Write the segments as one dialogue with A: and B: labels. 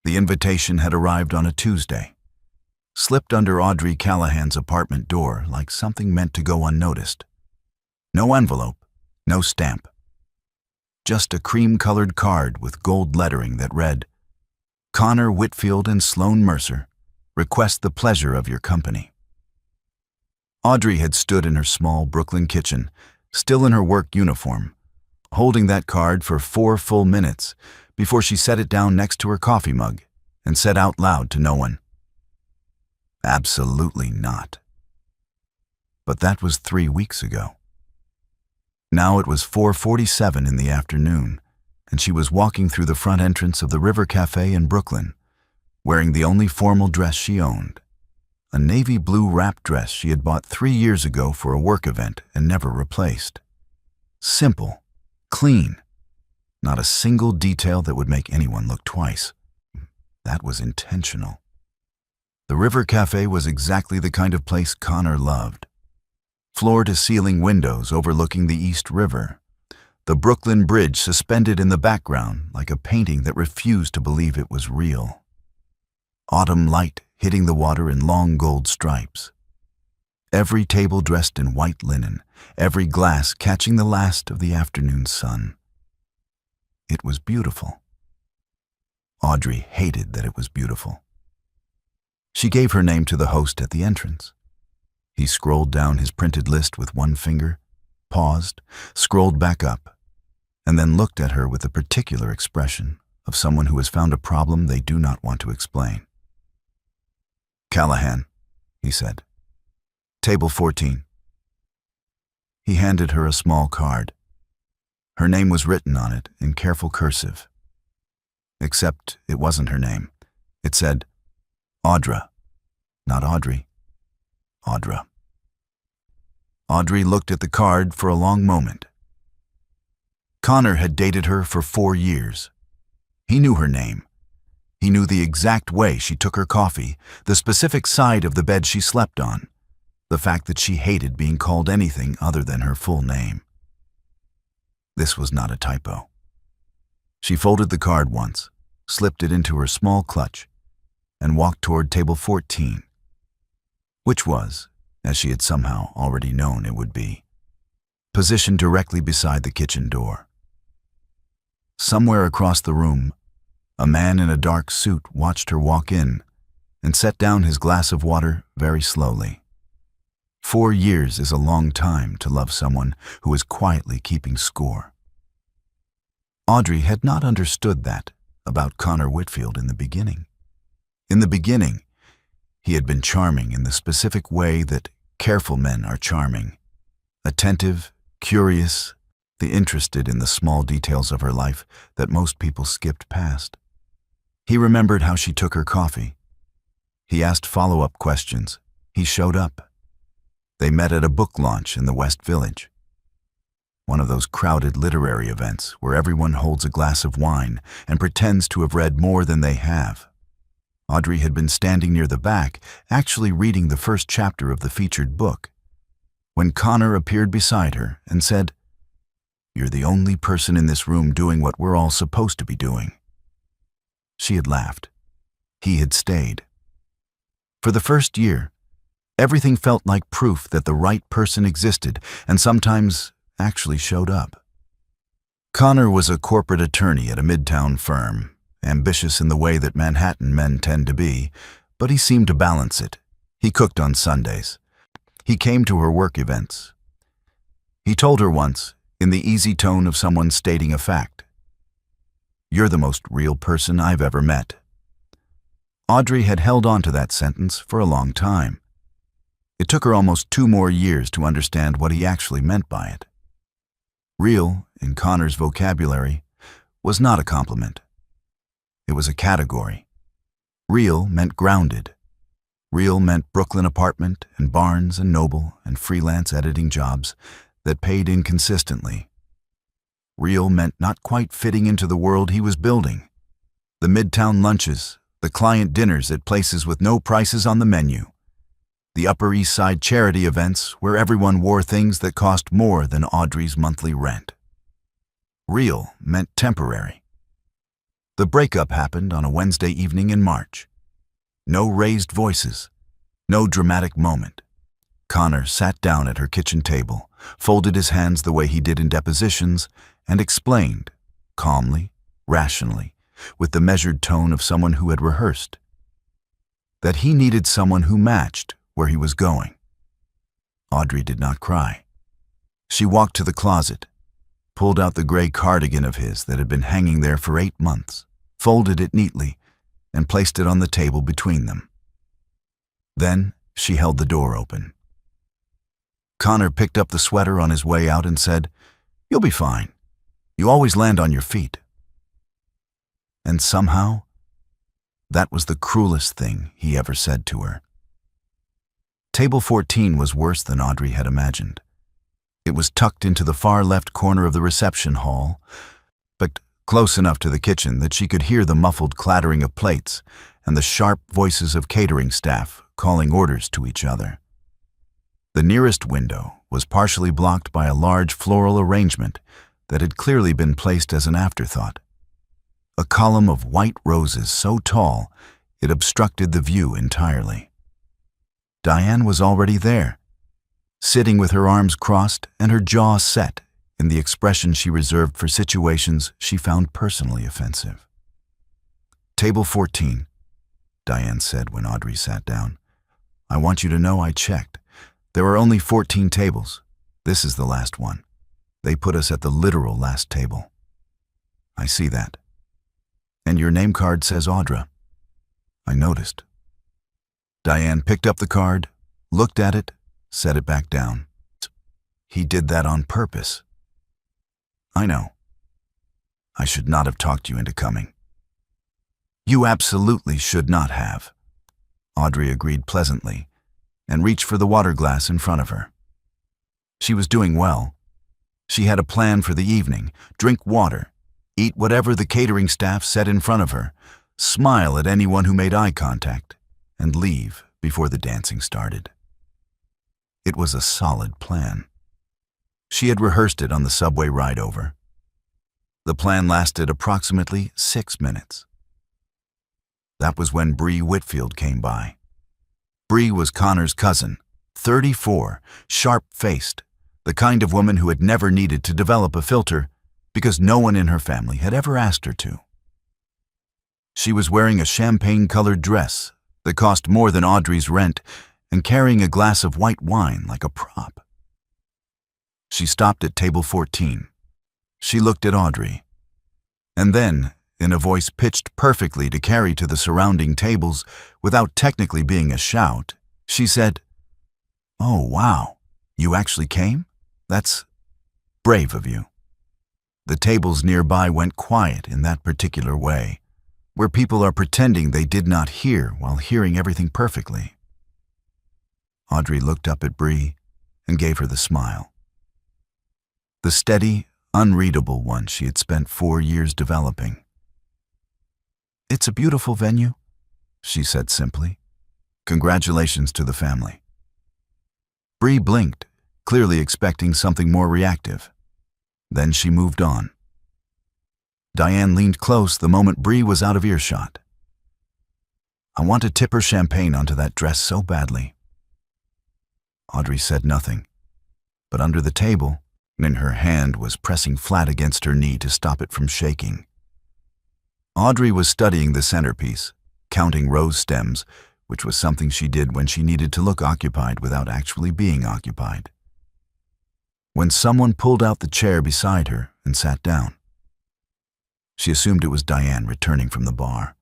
A: The invitation had arrived on a Tuesday, slipped under Audrey Callahan's apartment door like something meant to go unnoticed. No envelope, no stamp. Just a cream-colored card with gold lettering that read, "Connor Whitfield and Sloan Mercer request the pleasure of your company." Audrey had stood in her small Brooklyn kitchen, still in her work uniform, holding that card for 4 full minutes before she set it down next to her coffee mug and said out loud to no one, "Absolutely not." But that was 3 weeks ago. Now it was 4:47 in the afternoon, and she was walking through the front entrance of the River Cafe in Brooklyn, wearing the only formal dress she owned, a navy blue wrap dress she had bought 3 years ago for a work event and never replaced. Simple, clean, not a single detail that would make anyone look twice. That was intentional. The River Cafe was exactly the kind of place Connor loved. Floor-to-ceiling windows overlooking the East River, the Brooklyn Bridge suspended in the background like a painting that refused to believe it was real. Autumn light hitting the water in long gold stripes. Every table dressed in white linen, every glass catching the last of the afternoon sun. It was beautiful. Audrey hated that it was beautiful. She gave her name to the host at the entrance. He scrolled down his printed list with one finger, paused, scrolled back up, and then looked at her with the particular expression of someone who has found a problem they do not want to explain. "Callahan," he said. "Table 14. He handed her a small card. Her name was written on it in careful cursive. Except it wasn't her name. It said, Audra, not Audrey. Audra. Audrey looked at the card for a long moment. Connor had dated her for 4 years. He knew her name. He knew the exact way she took her coffee, the specific side of the bed she slept on, the fact that she hated being called anything other than her full name. This was not a typo. She folded the card once, slipped it into her small clutch, and walked toward table 14, which was, as she had somehow already known it would be, positioned directly beside the kitchen door. Somewhere across the room, a man in a dark suit watched her walk in and set down his glass of water very slowly. 4 years is a long time to love someone who is quietly keeping score. Audrey had not understood that about Connor Whitfield in the beginning. In the beginning, he had been charming in the specific way that careful men are charming. Attentive, curious, interested in the small details of her life that most people skipped past. He remembered how she took her coffee. He asked follow-up questions. He showed up. They met at a book launch in the West Village. One of those crowded literary events where everyone holds a glass of wine and pretends to have read more than they have. Audrey had been standing near the back, actually reading the first chapter of the featured book, when Connor appeared beside her and said, "You're the only person in this room doing what we're all supposed to be doing." She had laughed. He had stayed. For the first year, everything felt like proof that the right person existed and sometimes actually showed up. Connor was a corporate attorney at a midtown firm, ambitious in the way that Manhattan men tend to be, but he seemed to balance it. He cooked on Sundays. He came to her work events. He told her once, in the easy tone of someone stating a fact, "You're the most real person I've ever met." Audrey had held on to that sentence for a long time. It took her almost 2 more years to understand what he actually meant by it. Real, in Connor's vocabulary, was not a compliment. It was a category. Real meant grounded. Real meant Brooklyn apartment and Barnes and Noble and freelance editing jobs that paid inconsistently. Real meant not quite fitting into the world he was building. The midtown lunches, the client dinners at places with no prices on the menu, the Upper East Side charity events where everyone wore things that cost more than Audrey's monthly rent. Real meant temporary. The breakup happened on a Wednesday evening in March. No raised voices, no dramatic moment. Connor sat down at her kitchen table, folded his hands the way he did in depositions, and explained, calmly, rationally, with the measured tone of someone who had rehearsed, that he needed someone who matched where he was going. Audrey did not cry. She walked to the closet, pulled out the gray cardigan of his that had been hanging there for 8 months, folded it neatly, and placed it on the table between them. Then she held the door open. Connor picked up the sweater on his way out and said, "You'll be fine. You always land on your feet." And somehow, that was the cruelest thing he ever said to her. Table 14 was worse than Audrey had imagined. It was tucked into the far left corner of the reception hall, but close enough to the kitchen that she could hear the muffled clattering of plates and the sharp voices of catering staff calling orders to each other. The nearest window was partially blocked by a large floral arrangement that had clearly been placed as an afterthought. A column of white roses so tall it obstructed the view entirely. Diane was already there, sitting with her arms crossed and her jaw set in the expression she reserved for situations she found personally offensive. "Table 14, Diane said when Audrey sat down. "I want you to know I checked. There are only 14 tables. This is the last one. They put us at the literal last table." "I see that. And your name card says Audra." "I noticed." Diane picked up the card, looked at it, set it back down. "He did that on purpose." "I know. I should not have talked you into coming." "You absolutely should not have," Audrey agreed pleasantly, and reached for the water glass in front of her. She was doing well. She had a plan for the evening: drink water, eat whatever the catering staff set in front of her, smile at anyone who made eye contact, and leave before the dancing started. It was a solid plan. She had rehearsed it on the subway ride over. The plan lasted approximately 6 minutes. That was when Bree Whitfield came by. Bree was Connor's cousin, 34, sharp-faced, the kind of woman who had never needed to develop a filter because no one in her family had ever asked her to. She was wearing a champagne-colored dress that cost more than Audrey's rent and carrying a glass of white wine like a prop. She stopped at table 14. She looked at Audrey. And then, in a voice pitched perfectly to carry to the surrounding tables without technically being a shout, she said, "Oh, wow, you actually came? That's brave of you." The tables nearby went quiet in that particular way, where people are pretending they did not hear while hearing everything perfectly. Audrey looked up at Bree and gave her the smile. The steady, unreadable one she had spent 4 years developing. "It's a beautiful venue," she said simply. "Congratulations to the family." Bree blinked, clearly expecting something more reactive. Then she moved on. Diane leaned close the moment Bree was out of earshot. "I want to tip her champagne onto that dress so badly." Audrey said nothing, but under the table, and her hand was pressing flat against her knee to stop it from shaking. Audrey was studying the centerpiece, counting rose stems, which was something she did when she needed to look occupied without actually being occupied. When someone pulled out the chair beside her and sat down. She assumed it was Diane returning from the bar.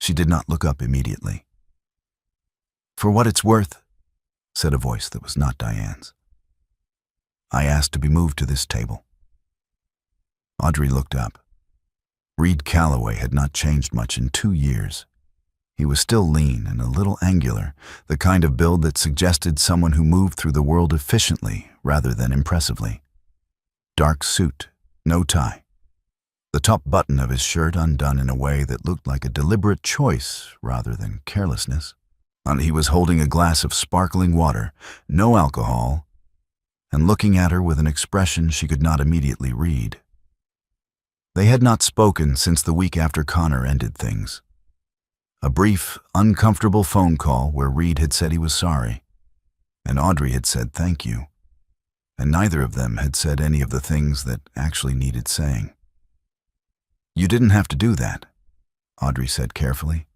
A: She did not look up immediately. "For what it's worth," said a voice that was not Diane's, "I asked to be moved to this table." Audrey looked up. Reed Calloway had not changed much in 2 years. He was still lean and a little angular, the kind of build that suggested someone who moved through the world efficiently rather than impressively. Dark suit, no tie. The top button of his shirt undone in a way that looked like a deliberate choice rather than carelessness. And he was holding a glass of sparkling water, no alcohol, and looking at her with an expression she could not immediately read. They had not spoken since the week after Connor ended things. A brief, uncomfortable phone call where Reed had said he was sorry, and Audrey had said thank you, and neither of them had said any of the things that actually needed saying. "You didn't have to do that," Audrey said carefully.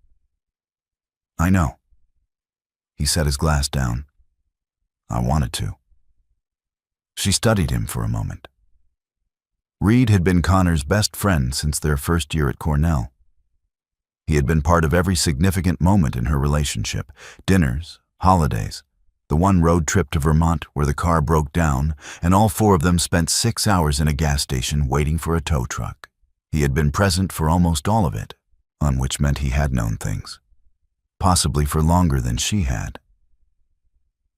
A: "I know." He set his glass down. "I wanted to." She studied him for a moment. Reed had been Connor's best friend since their first year at Cornell. He had been part of every significant moment in her relationship: dinners, holidays, the one road trip to Vermont where the car broke down, and all four of them spent 6 hours in a gas station waiting for a tow truck. He had been present for almost all of it, on which meant he had known things, possibly for longer than she had.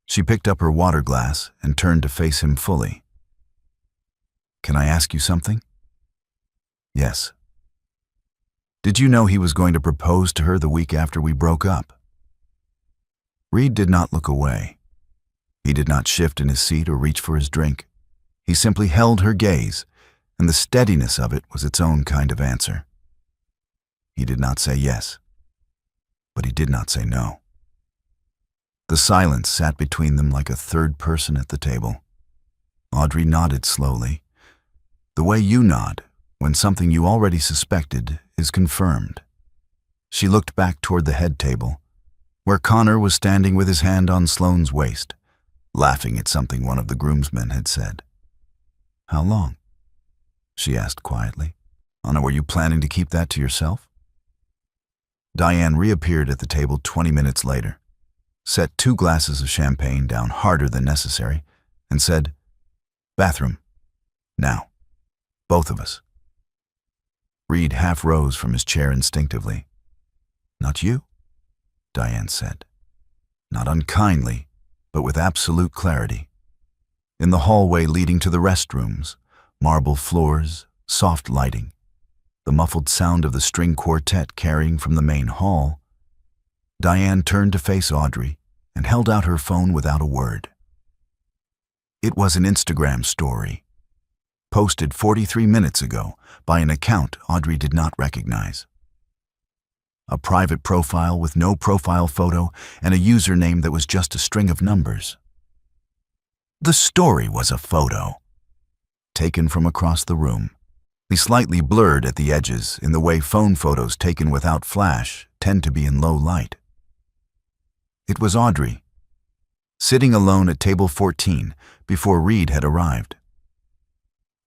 A: She picked up her water glass and turned to face him fully. "Can I ask you something?" "Yes." "Did you know he was going to propose to her the week after we broke up?" Reed did not look away. He did not shift in his seat or reach for his drink. He simply held her gaze, and the steadiness of it was its own kind of answer. He did not say yes, but he did not say no. The silence sat between them like a third person at the table. Audrey nodded slowly, the way you nod when something you already suspected is confirmed. She looked back toward the head table, where Connor was standing with his hand on Sloane's waist, laughing at something one of the groomsmen had said. "How long?" she asked quietly. "Anna, were you planning to keep that to yourself?" Diane reappeared at the table 20 minutes later, set 2 glasses of champagne down harder than necessary, and said, "Bathroom. Now. Both of us." Reed half rose from his chair instinctively. "Not you," Diane said. Not unkindly, but with absolute clarity. In the hallway leading to the restrooms, marble floors, soft lighting, the muffled sound of the string quartet carrying from the main hall, Diane turned to face Audrey and held out her phone without a word. It was an Instagram story, posted 43 minutes ago by an account Audrey did not recognize. A private profile with no profile photo and a username that was just a string of numbers. The story was a photo, taken from across the room, slightly blurred at the edges in the way phone photos taken without flash tend to be in low light. It was Audrey, sitting alone at table 14 before Reed had arrived.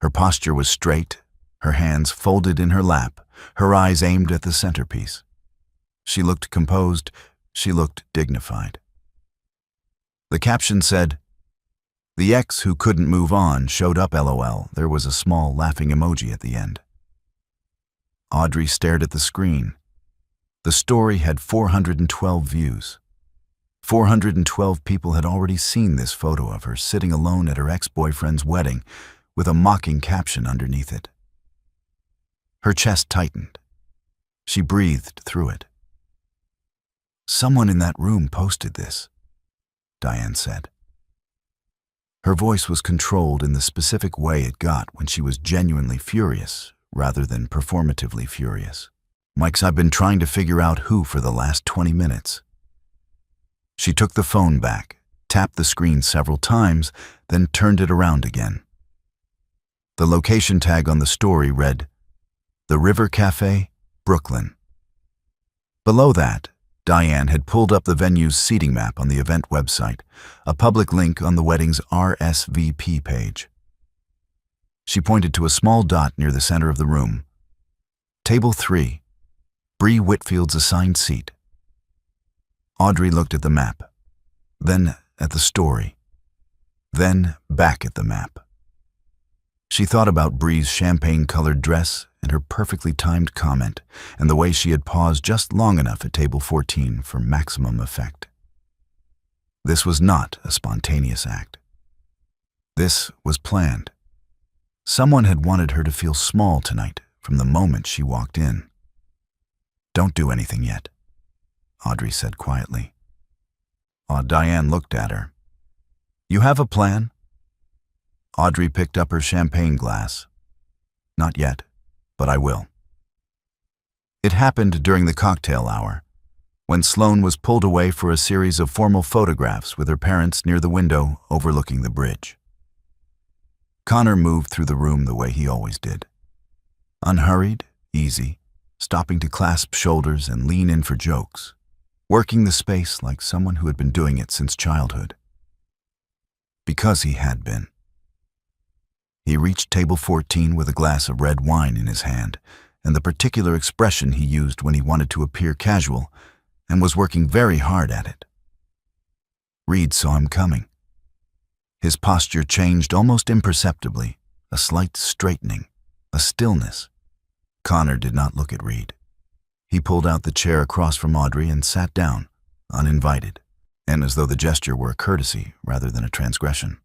A: Her posture was straight, her hands folded in her lap, her eyes aimed at the centerpiece. She looked composed, she looked dignified. The caption said, "The ex who couldn't move on showed up LOL." There was a small laughing emoji at the end. Audrey stared at the screen. The story had 412 views. 412 people had already seen this photo of her sitting alone at her ex-boyfriend's wedding with a mocking caption underneath it. Her chest tightened. She breathed through it. "Someone in that room posted this," Diane said. Her voice was controlled in the specific way it got when she was genuinely furious rather than performatively furious. "Mike's, I've been trying to figure out who for the last 20 minutes. She took the phone back, tapped the screen several times, then turned it around again. The location tag on the story read, "The River Cafe, Brooklyn." Below that, Diane had pulled up the venue's seating map on the event website, a public link on the wedding's RSVP page. She pointed to a small dot near the center of the room. "Table 3, Bree Whitfield's assigned seat." Audrey looked at the map, then at the story, then back at the map. She thought about Bree's champagne-colored dress and her perfectly timed comment, and the way she had paused just long enough at table 14 for maximum effect. This was not a spontaneous act. This was planned. Someone had wanted her to feel small tonight from the moment she walked in. "Don't do anything yet," Audrey said quietly. Diane looked at her. "You have a plan?" Audrey picked up her champagne glass. "Not yet," but I will. It happened during the cocktail hour, when Sloane was pulled away for a series of formal photographs with her parents near the window overlooking the bridge. Connor moved through the room the way he always did. Unhurried, easy, stopping to clasp shoulders and lean in for jokes, working the space like someone who had been doing it since childhood. Because he had been. He reached table 14 with a glass of red wine in his hand, and the particular expression he used when he wanted to appear casual, and was working very hard at it. Reed saw him coming. His posture changed almost imperceptibly, a slight straightening, a stillness. Connor did not look at Reed. He pulled out the chair across from Audrey and sat down, uninvited, and as though the gesture were a courtesy rather than a transgression.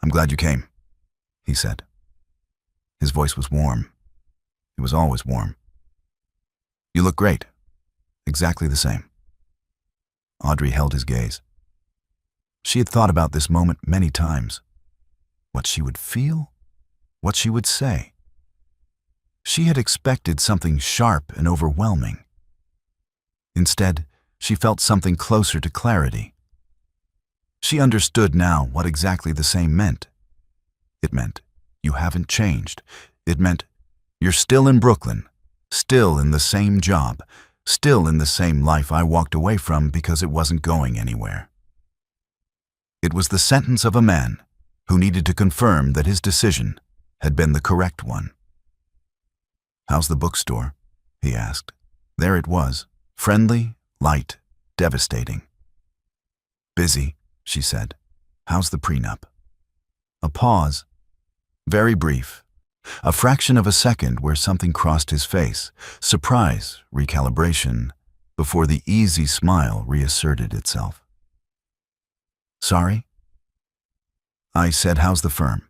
A: "I'm glad you came," he said. His voice was warm. It was always warm. "You look great. Exactly the same." Audrey held his gaze. She had thought about this moment many times. What she would feel? What she would say? She had expected something sharp and overwhelming. Instead, she felt something closer to clarity. She understood now what exactly the same meant. It meant, you haven't changed. It meant, you're still in Brooklyn, still in the same job, still in the same life I walked away from because it wasn't going anywhere. It was the sentence of a man who needed to confirm that his decision had been the correct one. "How's the bookstore?" he asked. There it was, friendly, light, devastating. "Busy," she said. "How's the prenup?" A pause, very brief, a fraction of a second where something crossed his face, surprise, recalibration, before the easy smile reasserted itself. "Sorry?" "I said, how's the firm?"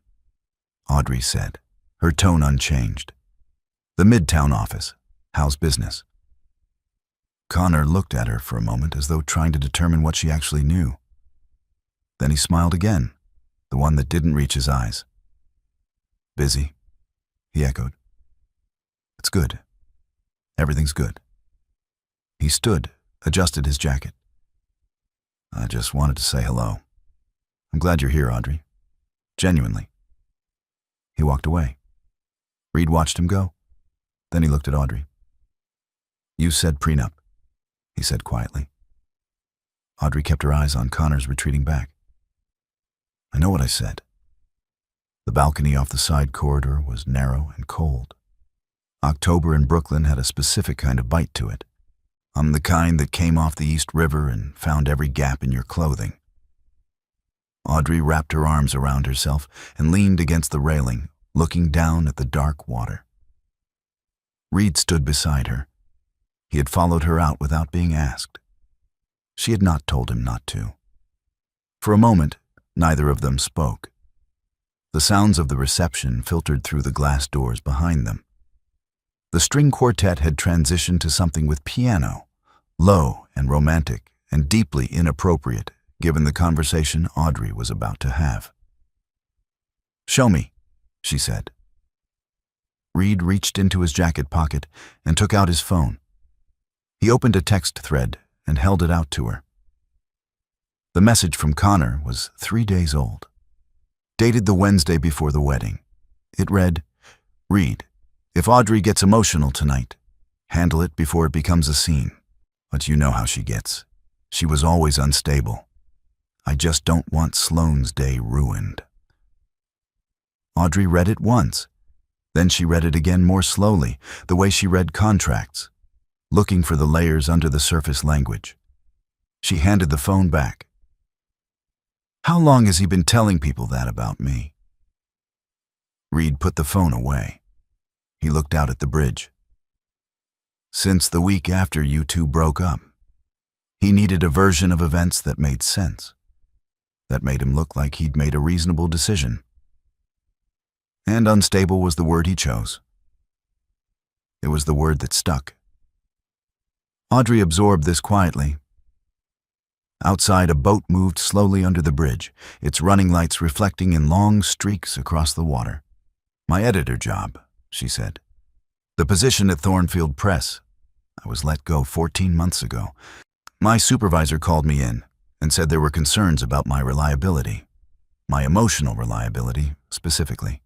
A: Audrey said, her tone unchanged. "The Midtown office. How's business?" Connor looked at her for a moment as though trying to determine what she actually knew. Then he smiled again, the one that didn't reach his eyes. "Busy," he echoed. "It's good. Everything's good." He stood, adjusted his jacket. "I just wanted to say hello. I'm glad you're here, Audrey. Genuinely." He walked away. Reed watched him go. Then he looked at Audrey. "You said prenup," he said quietly. Audrey kept her eyes on Connor's retreating back. "I know what I said." The balcony off the side corridor was narrow and cold. October in Brooklyn had a specific kind of bite to it. The kind that came off the East River and found every gap in your clothing. Audrey wrapped her arms around herself and leaned against the railing, looking down at the dark water. Reed stood beside her. He had followed her out without being asked. She had not told him not to. For a moment, neither of them spoke. The sounds of the reception filtered through the glass doors behind them. The string quartet had transitioned to something with piano, low and romantic and deeply inappropriate given the conversation Audrey was about to have. "Show me," she said. Reed reached into his jacket pocket and took out his phone. He opened a text thread and held it out to her. The message from Connor was 3 days old, dated the Wednesday before the wedding. It read, "Reed, if Audrey gets emotional tonight, handle it before it becomes a scene. But you know how she gets. She was always unstable. I just don't want Sloane's day ruined." Audrey read it once. Then she read it again more slowly, the way she read contracts, looking for the layers under the surface language. She handed the phone back. "How long has he been telling people that about me?" Reed put the phone away. He looked out at the bridge. "Since the week after you two broke up. He needed a version of events that made sense, that made him look like he'd made a reasonable decision. And unstable was the word he chose. It was the word that stuck." Audrey absorbed this quietly. Outside, a boat moved slowly under the bridge, its running lights reflecting in long streaks across the water. "My editor job," she said. "The position at Thornfield Press. I was let go 14 months ago. My supervisor called me in and said there were concerns about my reliability. My emotional reliability, specifically.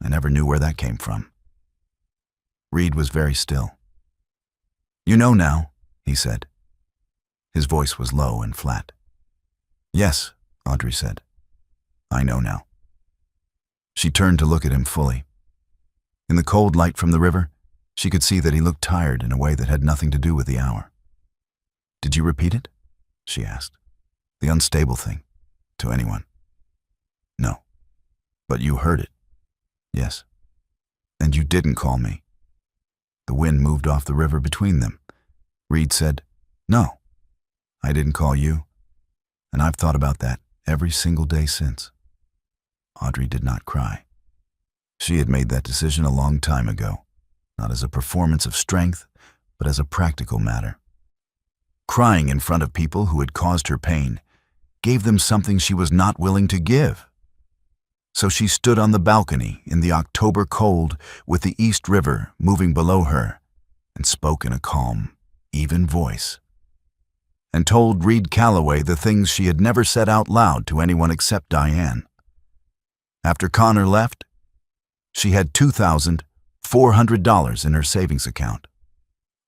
A: I never knew where that came from." Reed was very still. "You know now," he said. His voice was low and flat. "Yes," Audrey said. "I know now." She turned to look at him fully. In the cold light from the river, she could see that he looked tired in a way that had nothing to do with the hour. "Did you repeat it?" she asked. "The unstable thing. To anyone?" "No." "But you heard it?" "Yes." "And you didn't call me?" The wind moved off the river between them. Reed said, "No, I didn't call you. And I've thought about that every single day since." Audrey did not cry. She had made that decision a long time ago, not as a performance of strength, but as a practical matter. Crying in front of people who had caused her pain gave them something she was not willing to give. So she stood on the balcony in the October cold with the East River moving below her and spoke in a calm, even voice, and told Reed Calloway the things she had never said out loud to anyone except Diane. After Connor left, she had $2,400 in her savings account.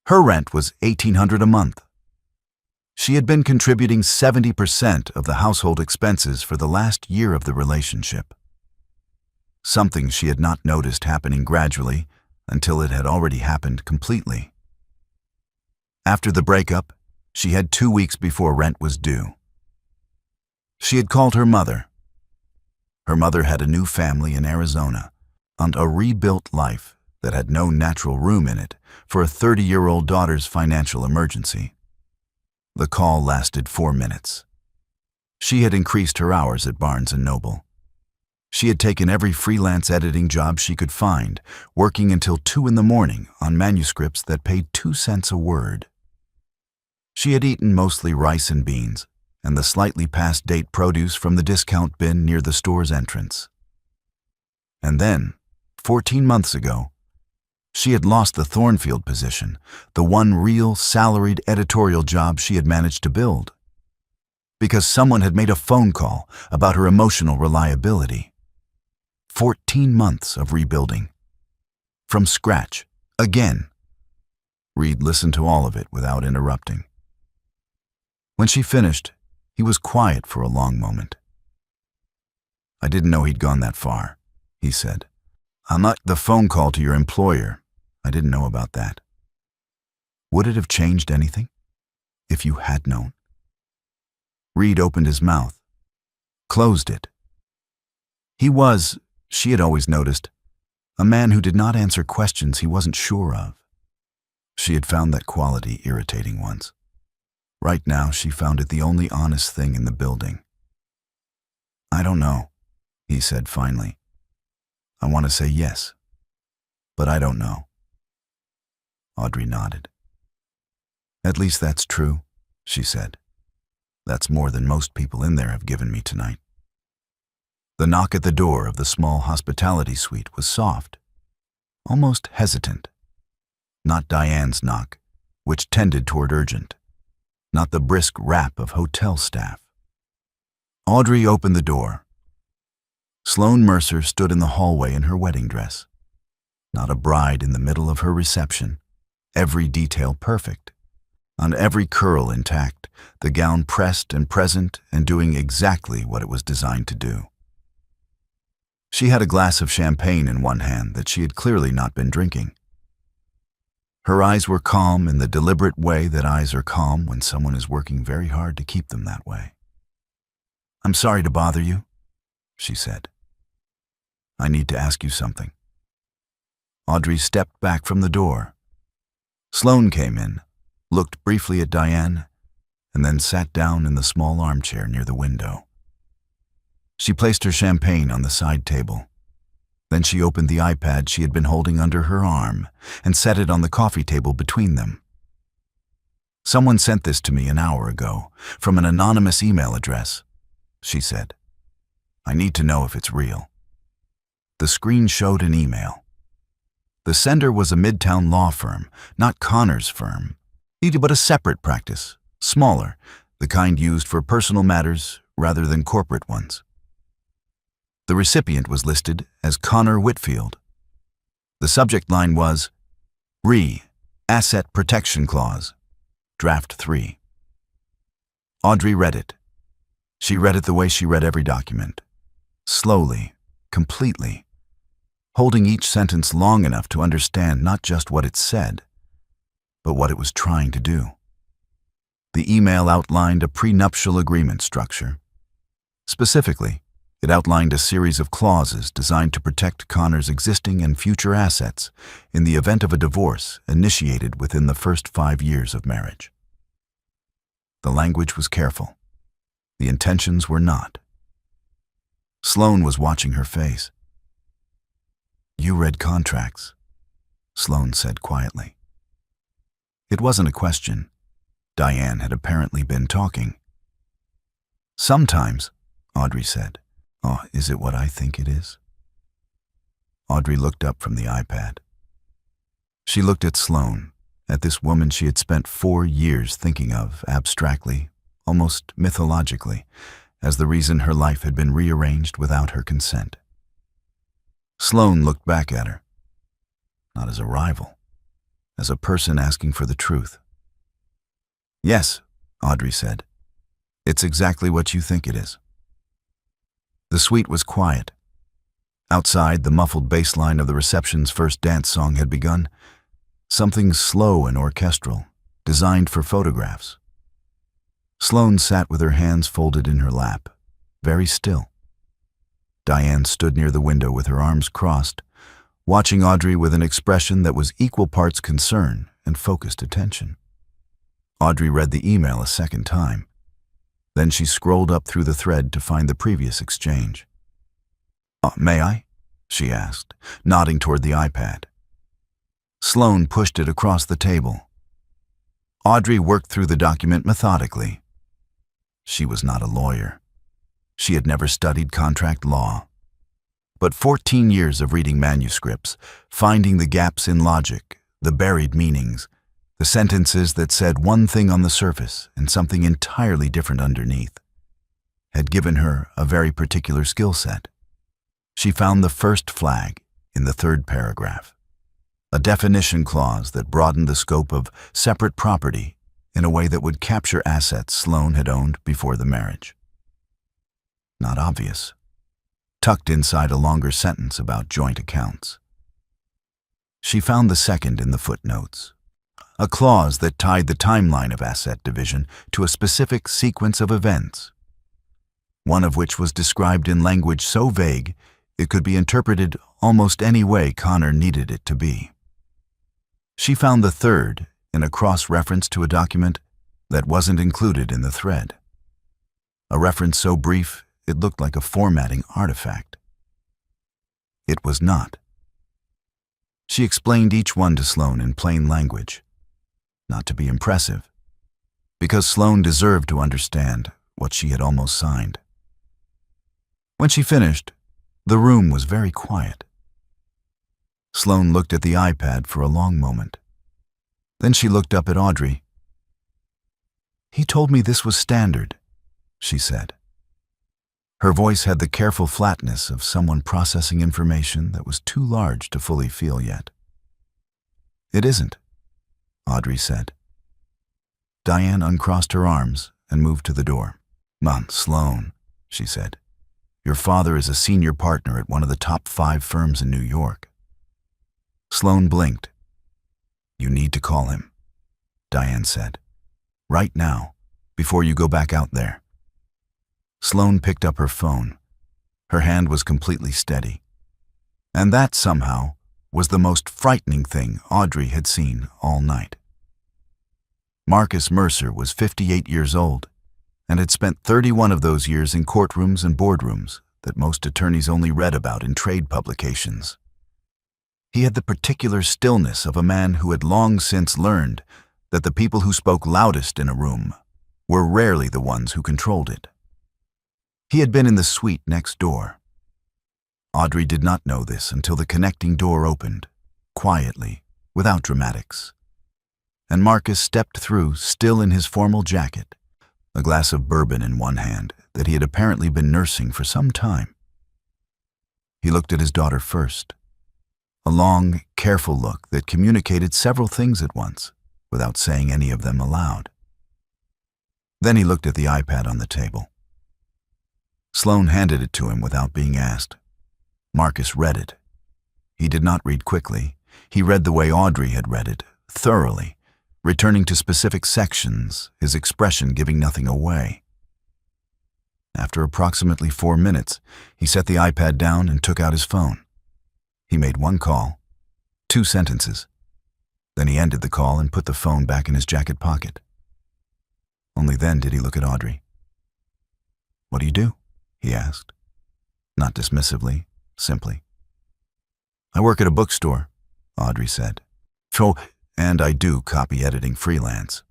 A: Her rent was $1,800 a month. She had been contributing 70% of the household expenses for the last year of the relationship. Something she had not noticed happening gradually until it had already happened completely. After the breakup, she had 2 weeks before rent was due. She had called her mother. Her mother had a new family in Arizona and a rebuilt life that had no natural room in it for a 30-year-old daughter's financial emergency. The call lasted 4 minutes. She had increased her hours at Barnes & Noble. She had taken every freelance editing job she could find, working until 2 in the morning on manuscripts that paid 2 cents a word. She had eaten mostly rice and beans and the slightly past-date produce from the discount bin near the store's entrance. And then, 14 months ago, she had lost the Thornfield position, the one real salaried editorial job she had managed to build, because someone had made a phone call about her emotional reliability. 14 months of rebuilding. From scratch, again. Reed listened to all of it without interrupting. When she finished, he was quiet for a long moment. "I didn't know he'd gone that far," he said. "I'm not the phone call to your employer. I didn't know about that." "Would it have changed anything if you had known?" Reed opened his mouth, closed it. He was, she had always noticed, a man who did not answer questions he wasn't sure of. She had found that quality irritating once. Right now, she found it the only honest thing in the building. "I don't know," he said finally. "I want to say yes, but I don't know." Audrey nodded. "At least that's true," she said. "That's more than most people in there have given me tonight." The knock at the door of the small hospitality suite was soft, almost hesitant. Not Diane's knock, which tended toward urgent. Not the brisk rap of hotel staff. Audrey opened the door. Sloane Mercer stood in the hallway in her wedding dress. Not a bride in the middle of her reception, every detail perfect. On every curl intact, the gown pressed and present and doing exactly what it was designed to do. She had a glass of champagne in one hand that she had clearly not been drinking. Her eyes were calm in the deliberate way that eyes are calm when someone is working very hard to keep them that way. "I'm sorry to bother you," she said. "I need to ask you something." Audrey stepped back from the door. Sloane came in, looked briefly at Diane, and then sat down in the small armchair near the window. She placed her champagne on the side table. Then she opened the iPad she had been holding under her arm and set it on the coffee table between them. "Someone sent this to me an hour ago from an anonymous email address," she said. "I need to know if it's real." The screen showed an email. The sender was a midtown law firm, not Connor's firm, but a separate practice, smaller, the kind used for personal matters rather than corporate ones. The recipient was listed as Connor Whitfield. The subject line was, Re, Asset Protection Clause, Draft 3. Audrey read it. She read it the way she read every document. Slowly, completely, holding each sentence long enough to understand not just what it said, but what it was trying to do. The email outlined a prenuptial agreement structure. Specifically, it outlined a series of clauses designed to protect Connor's existing and future assets in the event of a divorce initiated within the first 5 years of marriage. The language was careful. The intentions were not. Sloane was watching her face. "You read contracts," Sloane said quietly. It wasn't a question. Diane had apparently been talking. "Sometimes," Audrey said. "Oh, is it what I think it is?" Audrey looked up from the iPad. She looked at Sloane, at this woman she had spent 4 years thinking of abstractly, almost mythologically, as the reason her life had been rearranged without her consent. Sloane looked back at her, not as a rival, as a person asking for the truth. "Yes," Audrey said. "It's exactly what you think it is." The suite was quiet. Outside, the muffled bass line of the reception's first dance song had begun, something slow and orchestral, designed for photographs. Sloane sat with her hands folded in her lap, very still. Diane stood near the window with her arms crossed, watching Audrey with an expression that was equal parts concern and focused attention. Audrey read the email a second time. Then she scrolled up through the thread to find the previous exchange. "May I?" she asked, nodding toward the iPad. Sloane pushed it across the table. Audrey worked through the document methodically. She was not a lawyer. She had never studied contract law. But 14 years of reading manuscripts, finding the gaps in logic, the buried meanings, the sentences that said one thing on the surface and something entirely different underneath, had given her a very particular skill set. She found the first flag in the 3rd paragraph, a definition clause that broadened the scope of separate property in a way that would capture assets Sloane had owned before the marriage. Not obvious, tucked inside a longer sentence about joint accounts. She found the second in the footnotes, a clause that tied the timeline of asset division to a specific sequence of events, one of which was described in language so vague it could be interpreted almost any way Connor needed it to be. She found the third in a cross-reference to a document that wasn't included in the thread, a reference so brief it looked like a formatting artifact. It was not. She explained each one to Sloane in plain language, not to be impressive, because Sloane deserved to understand what she had almost signed. When she finished, the room was very quiet. Sloane looked at the iPad for a long moment. Then she looked up at Audrey. "He told me this was standard," she said. Her voice had the careful flatness of someone processing information that was too large to fully feel yet. "It isn't," Audrey said. Diane uncrossed her arms and moved to the door. "Mom, Sloane," she said. "Your father is a senior partner at one of the top 5 firms in New York." Sloane blinked. "You need to call him," Diane said. "Right now, before you go back out there." Sloane picked up her phone. Her hand was completely steady. And that, somehow, was the most frightening thing Audrey had seen all night. Marcus Mercer was 58 years old and had spent 31 of those years in courtrooms and boardrooms that most attorneys only read about in trade publications. He had the particular stillness of a man who had long since learned that the people who spoke loudest in a room were rarely the ones who controlled it. He had been in the suite next door. Audrey did not know this until the connecting door opened, quietly, without dramatics. And Marcus stepped through, still in his formal jacket, a glass of bourbon in one hand that he had apparently been nursing for some time. He looked at his daughter first, a long, careful look that communicated several things at once, without saying any of them aloud. Then he looked at the iPad on the table. Sloane handed it to him without being asked. Marcus read it. He did not read quickly. He read the way Audrey had read it, thoroughly, returning to specific sections, his expression giving nothing away. After approximately 4 minutes, he set the iPad down and took out his phone. He made one call, 2 sentences. Then he ended the call and put the phone back in his jacket pocket. Only then did he look at Audrey. "What do you do?" he asked. Not dismissively, simply. "I work at a bookstore," Audrey said. "And I do copy editing freelance."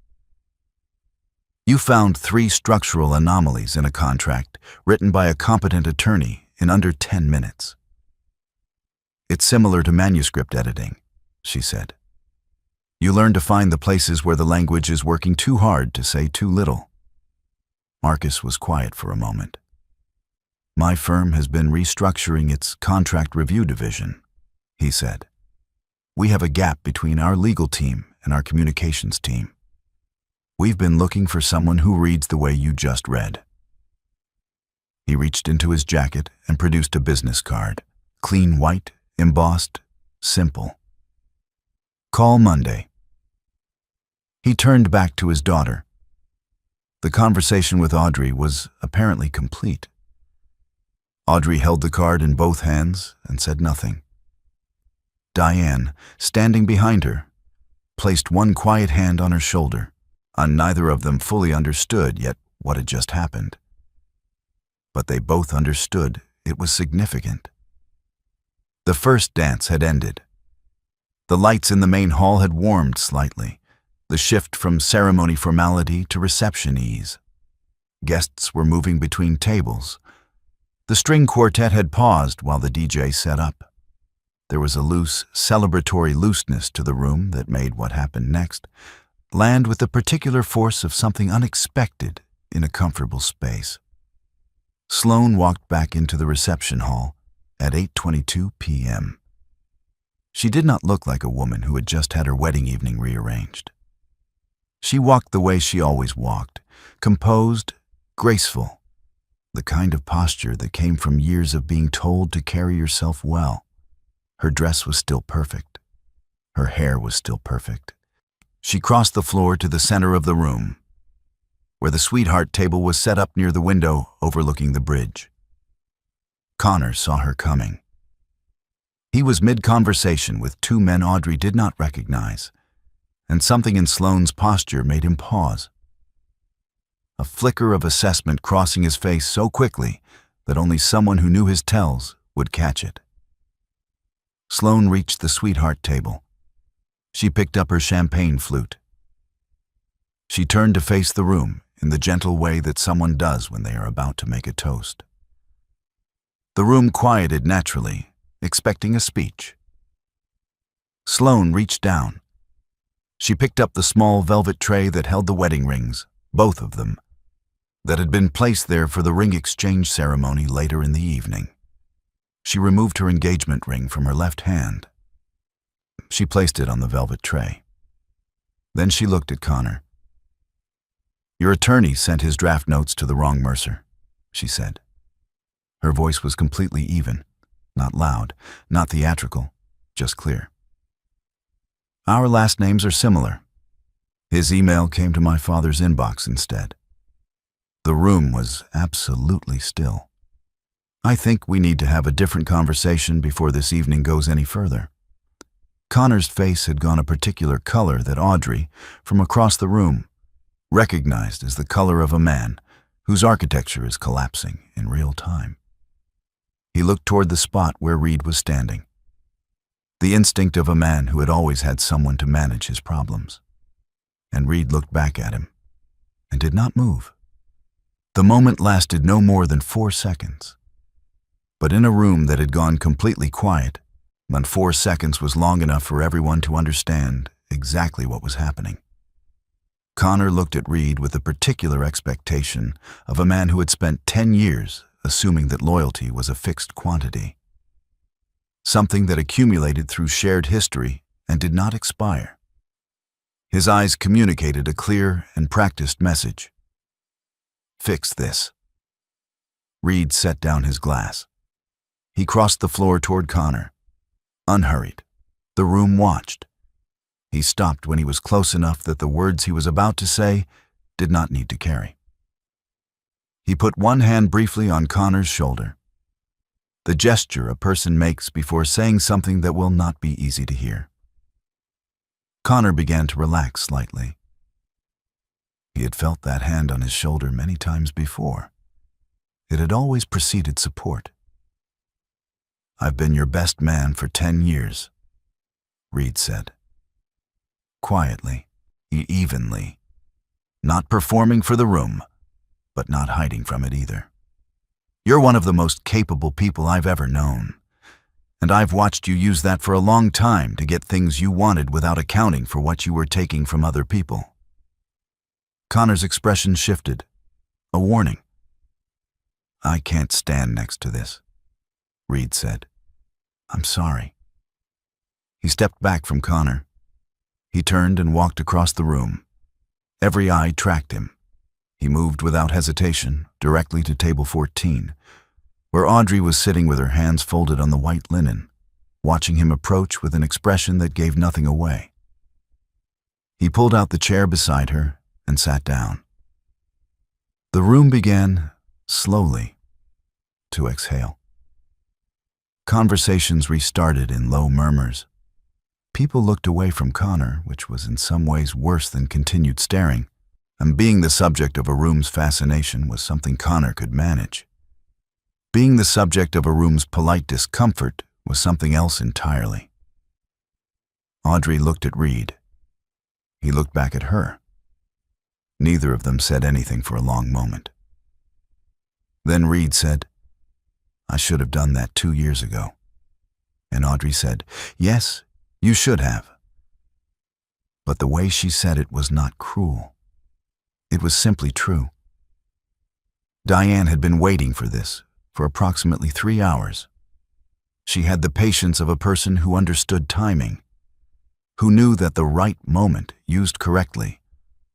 A: "You found 3 structural anomalies in a contract written by a competent attorney in under 10 minutes. It's similar to manuscript editing," she said. "You learn to find the places where the language is working too hard to say too little." Marcus was quiet for a moment. "My firm has been restructuring its contract review division," he said. "We have a gap between our legal team and our communications team. We've been looking for someone who reads the way you just read." He reached into his jacket and produced a business card, clean white, embossed, simple. "Call Monday." He turned back to his daughter. The conversation with Audrey was apparently complete. Audrey held the card in both hands and said nothing. Diane, standing behind her, placed one quiet hand on her shoulder, and neither of them fully understood yet what had just happened. But they both understood it was significant. The first dance had ended. The lights in the main hall had warmed slightly, the shift from ceremony formality to reception ease. Guests were moving between tables. The string quartet had paused while the DJ set up. There was a loose, celebratory looseness to the room that made what happened next land with the particular force of something unexpected in a comfortable space. Sloane walked back into the reception hall at 8:22 p.m. She did not look like a woman who had just had her wedding evening rearranged. She walked the way she always walked, composed, graceful, the kind of posture that came from years of being told to carry yourself well. Her dress was still perfect. Her hair was still perfect. She crossed the floor to the center of the room, where the sweetheart table was set up near the window overlooking the bridge. Connor saw her coming. He was mid-conversation with 2 men Audrey did not recognize, and something in Sloane's posture made him pause. A flicker of assessment crossing his face so quickly that only someone who knew his tells would catch it. Sloane reached the sweetheart table. She picked up her champagne flute. She turned to face the room in the gentle way that someone does when they are about to make a toast. The room quieted naturally, expecting a speech. Sloane reached down. She picked up the small velvet tray that held the wedding rings, both of them, that had been placed there for the ring exchange ceremony later in the evening. She removed her engagement ring from her left hand. She placed it on the velvet tray. Then she looked at Connor. "Your attorney sent his draft notes to the wrong Mercer," she said. Her voice was completely even, not loud, not theatrical, just clear. "Our last names are similar. His email came to my father's inbox instead." The room was absolutely still. "I think we need to have a different conversation before this evening goes any further." Connor's face had gone a particular color that Audrey, from across the room, recognized as the color of a man whose architecture is collapsing in real time. He looked toward the spot where Reed was standing. The instinct of a man who had always had someone to manage his problems. And Reed looked back at him and did not move. The moment lasted no more than 4 seconds. But in a room that had gone completely quiet, and 4 seconds was long enough for everyone to understand exactly what was happening. Connor looked at Reed with a particular expectation of a man who had spent 10 years assuming that loyalty was a fixed quantity, something that accumulated through shared history and did not expire. His eyes communicated a clear and practiced message. Fix this. Reed set down his glass. He crossed the floor toward Connor. Unhurried, the room watched. He stopped when he was close enough that the words he was about to say did not need to carry. He put one hand briefly on Connor's shoulder, the gesture a person makes before saying something that will not be easy to hear. Connor began to relax slightly. He had felt that hand on his shoulder many times before. It had always preceded support. "I've been your best man for 10 years, Reed said. Quietly, evenly, not performing for the room, but not hiding from it either. You're one of the most capable people I've ever known, and I've watched you use that for a long time to get things you wanted without accounting for what you were taking from other people." Connor's expression shifted, a warning. "I can't stand next to this," Reed said. "I'm sorry." He stepped back from Connor. He turned and walked across the room. Every eye tracked him. He moved without hesitation directly to table 14, where Audrey was sitting with her hands folded on the white linen, watching him approach with an expression that gave nothing away. He pulled out the chair beside her and sat down. The room began, slowly, to exhale. Conversations restarted in low murmurs. People looked away from Connor, which was in some ways worse than continued staring, and being the subject of a room's fascination was something Connor could manage. Being the subject of a room's polite discomfort was something else entirely. Audrey looked at Reed. He looked back at her. Neither of them said anything for a long moment. Then Reed said, "I should have done that 2 years ago." And Audrey said, "Yes, you should have." But the way she said it was not cruel. It was simply true. Diane had been waiting for this for approximately 3 hours. She had the patience of a person who understood timing, who knew that the right moment used correctly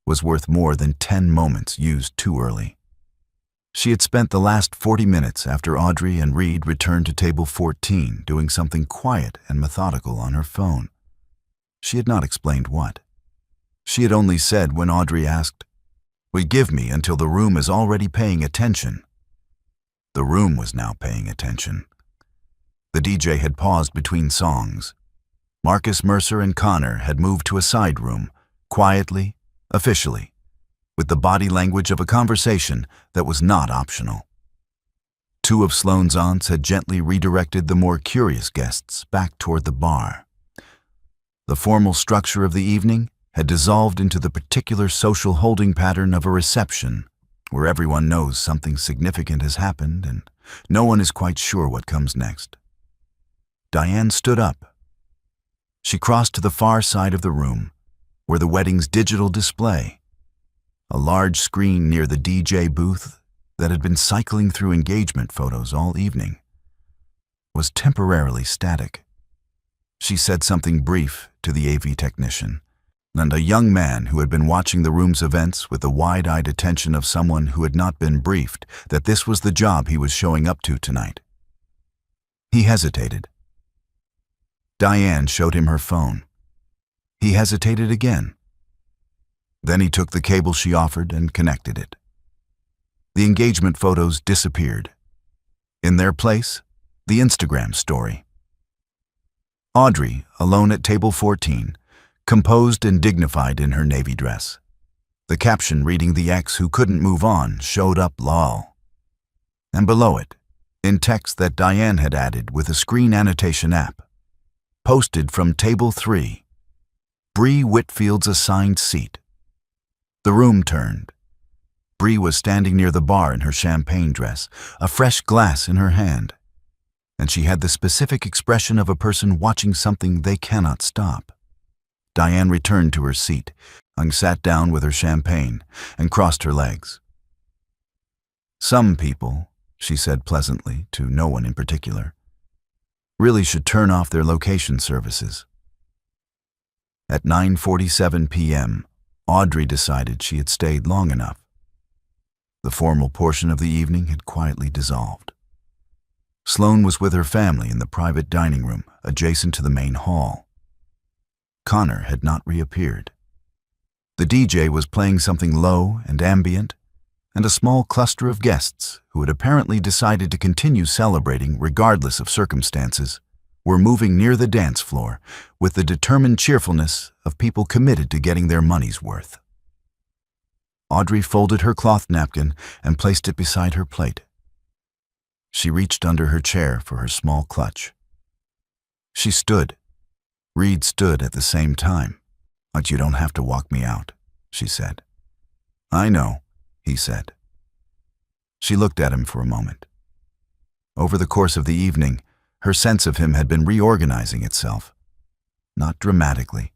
A: was worth more than 10 moments used too early. She had spent the last 40 minutes after Audrey and Reed returned to table 14 doing something quiet and methodical on her phone. She had not explained what. She had only said when Audrey asked, "We give me until the room is already paying attention." The room was now paying attention. The DJ had paused between songs. Marcus Mercer and Connor had moved to a side room, quietly, officially, with the body language of a conversation that was not optional. 2 of Sloane's aunts had gently redirected the more curious guests back toward the bar. The formal structure of the evening had dissolved into the particular social holding pattern of a reception, where everyone knows something significant has happened and no one is quite sure what comes next. Diane stood up. She crossed to the far side of the room, where the wedding's digital display, a large screen near the DJ booth that had been cycling through engagement photos all evening, was temporarily static. She said something brief to the AV technician, and a young man who had been watching the room's events with the wide-eyed attention of someone who had not been briefed that this was the job he was showing up to tonight. He hesitated. Diane showed him her phone. He hesitated again. Then he took the cable she offered and connected it. The engagement photos disappeared. In their place, the Instagram story. Audrey, alone at table 14, composed and dignified in her navy dress. The caption reading "The ex who couldn't move on" showed up lol. And below it, in text that Diane had added with a screen annotation app, posted from table 3, Bree Whitfield's assigned seat. The room turned. Bree was standing near the bar in her champagne dress, a fresh glass in her hand. and she had the specific expression of a person watching something they cannot stop. Diane returned to her seat, sat down with her champagne, and crossed her legs. Some people, she said pleasantly to no one in particular, really should turn off their location services. At 9:47 p.m., Audrey decided she had stayed long enough. The formal portion of the evening had quietly dissolved. Sloane was with her family in the private dining room adjacent to the main hall. Connor had not reappeared. The DJ was playing something low and ambient, and a small cluster of guests, who had apparently decided to continue celebrating regardless of circumstances, were moving near the dance floor with the determined cheerfulness of people committed to getting their money's worth. Audrey folded her cloth napkin and placed it beside her plate. She reached under her chair for her small clutch. She stood. Reed stood at the same time. "But you don't have to walk me out," she said. "I know," he said. She looked at him for a moment. Over the course of the evening, her sense of him had been reorganizing itself. Not dramatically,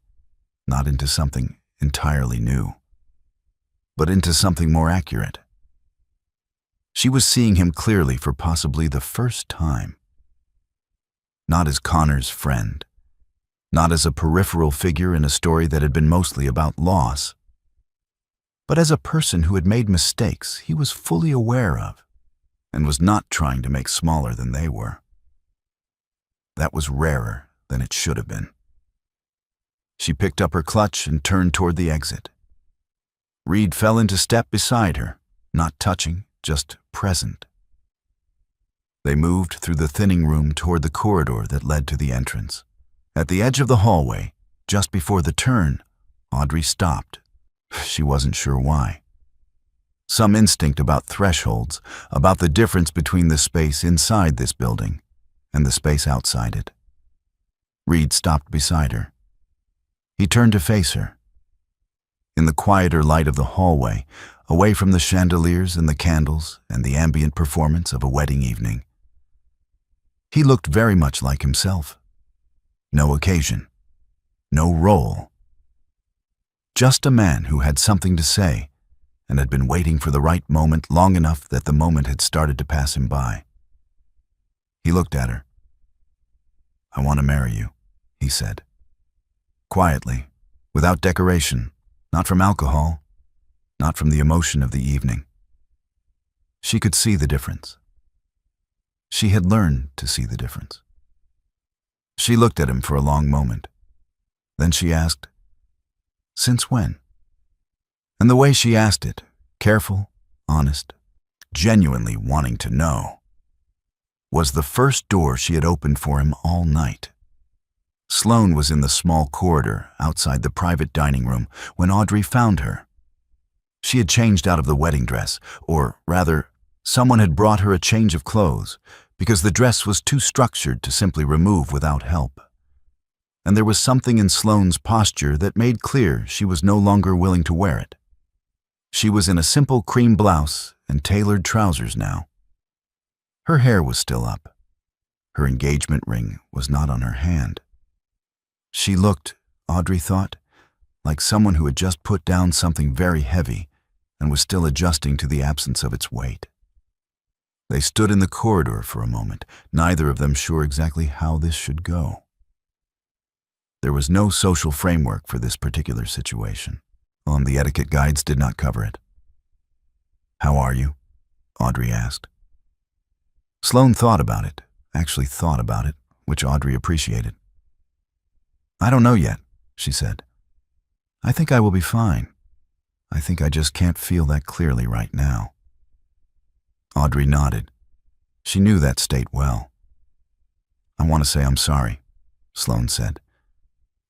A: not into something entirely new, but into something more accurate. She was seeing him clearly for possibly the first time. Not as Connor's friend, not as a peripheral figure in a story that had been mostly about loss, but as a person who had made mistakes he was fully aware of and was not trying to make smaller than they were. That was rarer than it should have been. She picked up her clutch and turned toward the exit. Reed fell into step beside her, not touching, just present. They moved through the thinning room toward the corridor that led to the entrance. At the edge of the hallway, just before the turn, Audrey stopped. She wasn't sure why. Some instinct about thresholds, about the difference between the space inside this building and the space outside it. Reed stopped beside her. He turned to face her. In the quieter light of the hallway, away from the chandeliers and the candles and the ambient performance of a wedding evening, he looked very much like himself. No occasion, no role. Just a man who had something to say and had been waiting for the right moment long enough that the moment had started to pass him by. He looked at her. "I want to marry you," he said. Quietly, without decoration, not from alcohol, not from the emotion of the evening. She could see the difference. She had learned to see the difference. She looked at him for a long moment. Then she asked, "Since when?" And the way she asked it, careful, honest, genuinely wanting to know, was the first door she had opened for him all night. Sloane was in the small corridor outside the private dining room when Audrey found her. She had changed out of the wedding dress, or rather, someone had brought her a change of clothes, because the dress was too structured to simply remove without help. And there was something in Sloane's posture that made clear she was no longer willing to wear it. She was in a simple cream blouse and tailored trousers now. Her hair was still up. Her engagement ring was not on her hand. She looked, Audrey thought, like someone who had just put down something very heavy and was still adjusting to the absence of its weight. They stood in the corridor for a moment, neither of them sure exactly how this should go. There was no social framework for this particular situation. The etiquette guides did not cover it. "How are you?" Audrey asked. Sloane thought about it, actually thought about it, which Audrey appreciated. "I don't know yet," she said. "I think I will be fine. I think I just can't feel that clearly right now." Audrey nodded. She knew that state well. "I want to say I'm sorry," Sloane said,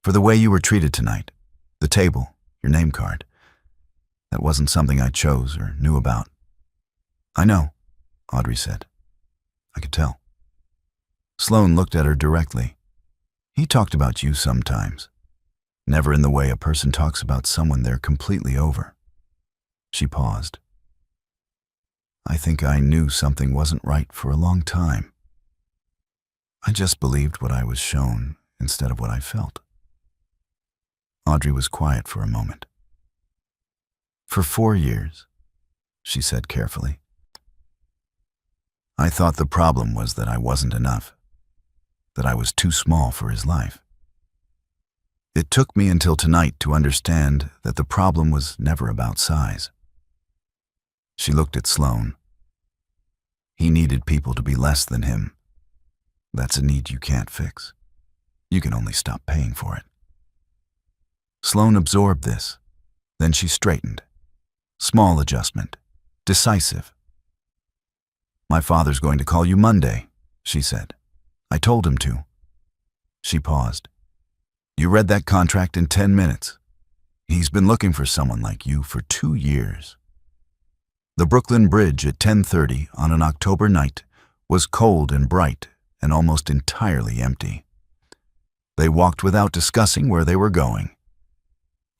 A: "for the way you were treated tonight. The table, your name card. That wasn't something I chose or knew about." "I know," Audrey said. "I could tell." Sloane looked at her directly. "He talked about you sometimes. Never in the way a person talks about someone they're completely over." She paused. "I think I knew something wasn't right for a long time." I just believed what I was shown instead of what I felt. Audrey was quiet for a moment. For 4 years, she said carefully, I thought the problem was that I wasn't enough, that I was too small for his life. It took me until tonight to understand that the problem was never about size. She looked at Sloane. He needed people to be less than him. That's a need you can't fix. You can only stop paying for it. Sloane absorbed this. Then she straightened. Small adjustment. Decisive. My father's going to call you Monday, she said. I told him to. She paused. You read that contract in 10 minutes. He's been looking for someone like you for 2 years. The Brooklyn Bridge at 10:30 on an October night was cold and bright and almost entirely empty. They walked without discussing where they were going.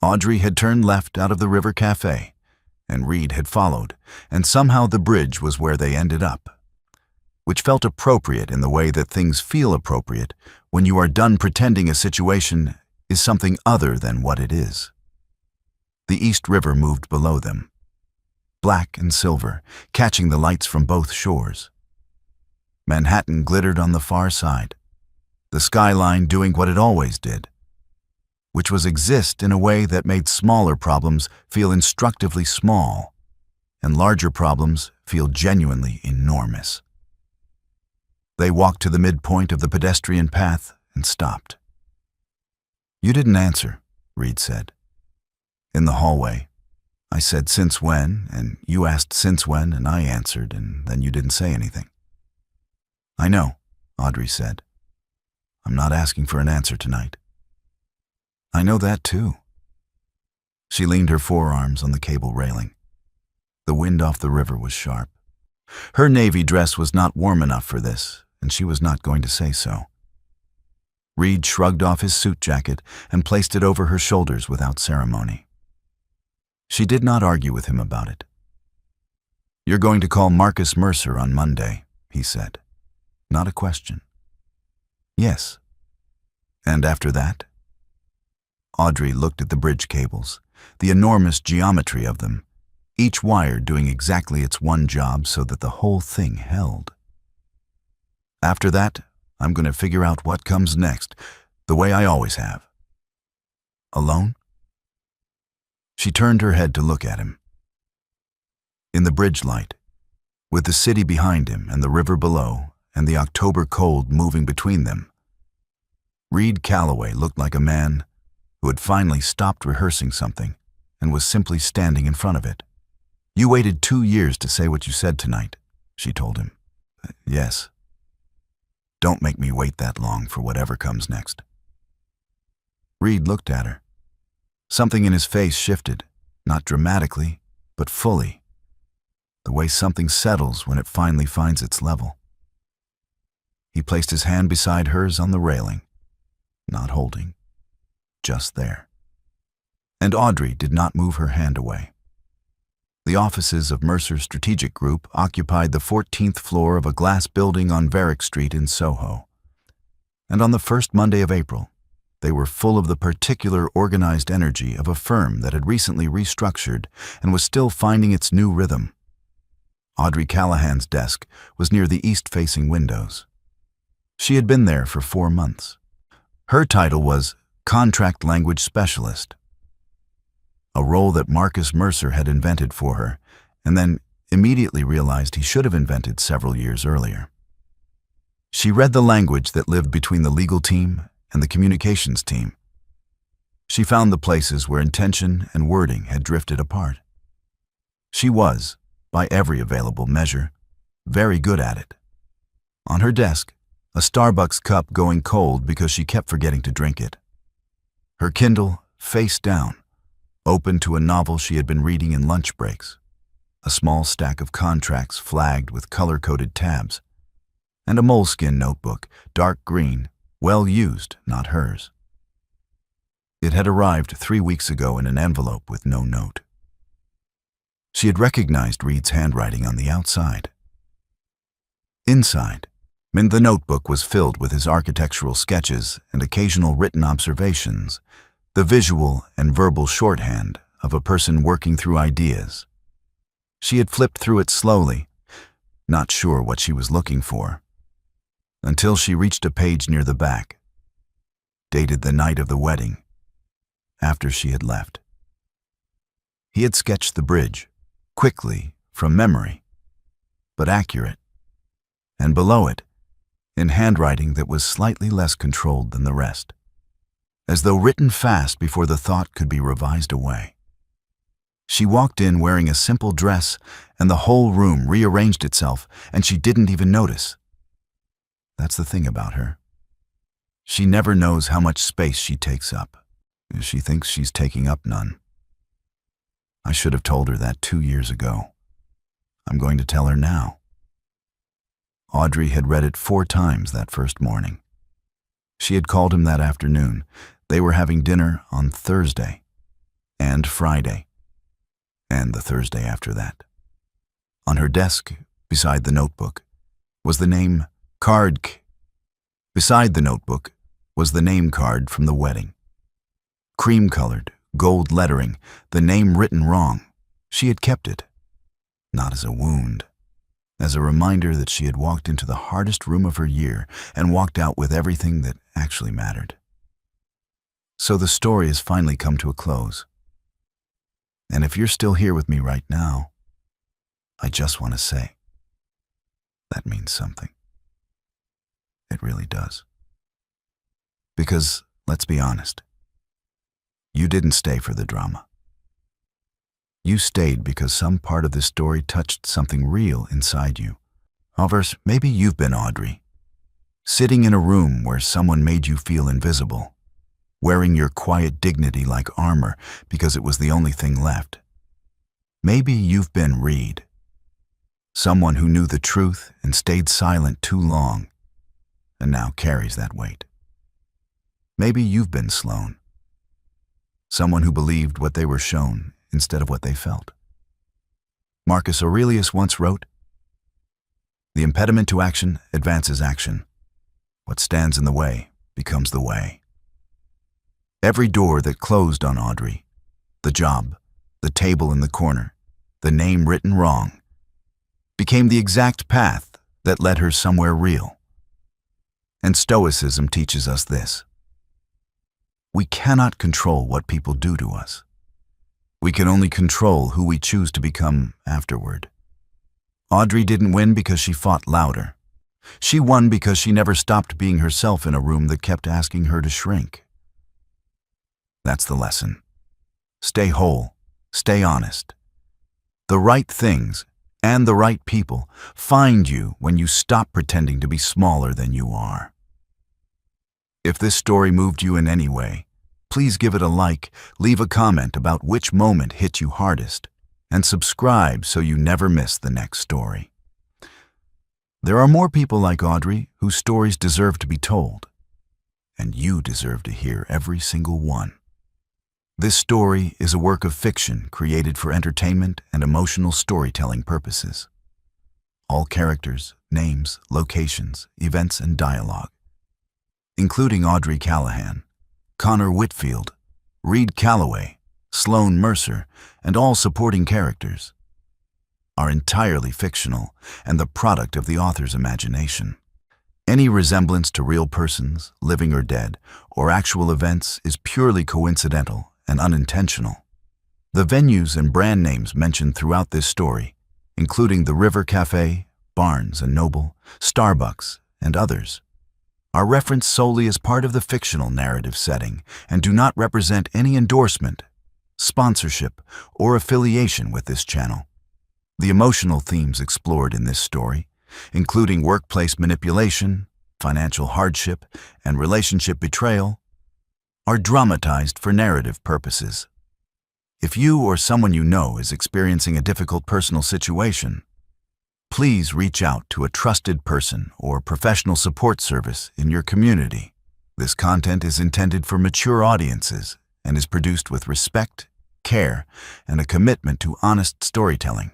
A: Audrey had turned left out of the River Cafe, and Reed had followed, and somehow the bridge was where they ended up, which felt appropriate in the way that things feel appropriate when you are done pretending a situation is something other than what it is. The East River moved below them, black and silver, catching the lights from both shores. Manhattan glittered on the far side, the skyline doing what it always did, which was exist in a way that made smaller problems feel instructively small, and larger problems feel genuinely enormous. They walked to the midpoint of the pedestrian path and stopped. You didn't answer, Reed said. In the hallway, I said, since when, and you asked since when, and I answered, and then you didn't say anything. I know, Audrey said. I'm not asking for an answer tonight. I know that too. She leaned her forearms on the cable railing. The wind off the river was sharp. Her navy dress was not warm enough for this, and she was not going to say so. Reed shrugged off his suit jacket and placed it over her shoulders without ceremony. She did not argue with him about it. You're going to call Marcus Mercer on Monday, he said. Not a question. Yes. And after that? Audrey looked at the bridge cables, the enormous geometry of them, each wire doing exactly its one job so that the whole thing held. After that, I'm going to figure out what comes next, the way I always have. Alone? She turned her head to look at him. In the bridge light, with the city behind him and the river below and the October cold moving between them, Reed Calloway looked like a man who had finally stopped rehearsing something and was simply standing in front of it. You waited 2 years to say what you said tonight, she told him. Yes. Don't make me wait that long for whatever comes next. Reed looked at her. Something in his face shifted, not dramatically, but fully, the way something settles when it finally finds its level. He placed his hand beside hers on the railing, not holding, just there. And Audrey did not move her hand away. The offices of Mercer's Strategic Group occupied the 14th floor of a glass building on Varick Street in Soho. And on the first Monday of April, they were full of the particular organized energy of a firm that had recently restructured and was still finding its new rhythm. Audrey Callahan's desk was near the east-facing windows. She had been there for 4 months. Her title was Contract Language Specialist, a role that Marcus Mercer had invented for her, and then immediately realized he should have invented several years earlier. She read the language that lived between the legal team and the communications team. She found the places where intention and wording had drifted apart. She was, by every available measure, very good at it. On her desk, a Starbucks cup going cold because she kept forgetting to drink it. Her Kindle, face down, open to a novel she had been reading in lunch breaks, a small stack of contracts flagged with color-coded tabs, and a moleskin notebook, dark green, well used, not hers. It had arrived 3 weeks ago in an envelope with no note. She had recognized Reed's handwriting on the outside. Inside, The notebook was filled with his architectural sketches and occasional written observations, the visual and verbal shorthand of a person working through ideas. She had flipped through it slowly, not sure what she was looking for, until she reached a page near the back, dated the night of the wedding, after she had left. He had sketched the bridge, quickly, from memory, but accurate, and below it, in handwriting that was slightly less controlled than the rest, as though written fast before the thought could be revised away. She walked in wearing a simple dress, and the whole room rearranged itself, and she didn't even notice. That's the thing about her. She never knows how much space she takes up. She thinks she's taking up none. I should have told her that 2 years ago. I'm going to tell her now. Audrey had read it 4 times that first morning. She had called him that afternoon. They were having dinner on Thursday and Friday, and the Thursday after that. On her desk, beside the notebook, was the name Card. Beside the notebook was the name card from the wedding. Cream-colored, gold lettering, the name written wrong. She had kept it, not as a wound, as a reminder that she had walked into the hardest room of her year and walked out with everything that actually mattered. So the story has finally come to a close. And if you're still here with me right now, I just want to say, that means something. It really does. Because, let's be honest, you didn't stay for the drama. You stayed because some part of this story touched something real inside you. However, maybe you've been Audrey, sitting in a room where someone made you feel invisible, wearing your quiet dignity like armor because it was the only thing left. Maybe you've been Reed, someone who knew the truth and stayed silent too long, and now carries that weight. Maybe you've been Sloan, someone who believed what they were shown instead of what they felt. Marcus Aurelius once wrote, "The impediment to action advances action. What stands in the way becomes the way." Every door that closed on Audrey, the job, the table in the corner, the name written wrong, became the exact path that led her somewhere real. And Stoicism teaches us this: we cannot control what people do to us. We can only control who we choose to become afterward. Audrey didn't win because she fought louder. She won because she never stopped being herself in a room that kept asking her to shrink. That's the lesson. Stay whole, stay honest. The right things and the right people find you when you stop pretending to be smaller than you are. If this story moved you in any way, please give it a like, leave a comment about which moment hit you hardest, and subscribe so you never miss the next story. There are more people like Audrey whose stories deserve to be told, and you deserve to hear every single one. This story is a work of fiction created for entertainment and emotional storytelling purposes. All characters, names, locations, events, and dialogue, including Audrey Callahan, Connor Whitfield, Reed Calloway, Sloan Mercer, and all supporting characters, are entirely fictional and the product of the author's imagination. Any resemblance to real persons, living or dead, or actual events is purely coincidental and unintentional. The venues and brand names mentioned throughout this story, including the River Cafe, Barnes & Noble, Starbucks, and others, are referenced solely as part of the fictional narrative setting and do not represent any endorsement, sponsorship, or affiliation with this channel. The emotional themes explored in this story, including workplace manipulation, financial hardship, and relationship betrayal, are dramatized for narrative purposes. If you or someone you know is experiencing a difficult personal situation, please reach out to a trusted person or professional support service in your community. This content is intended for mature audiences and is produced with respect, care, and a commitment to honest storytelling.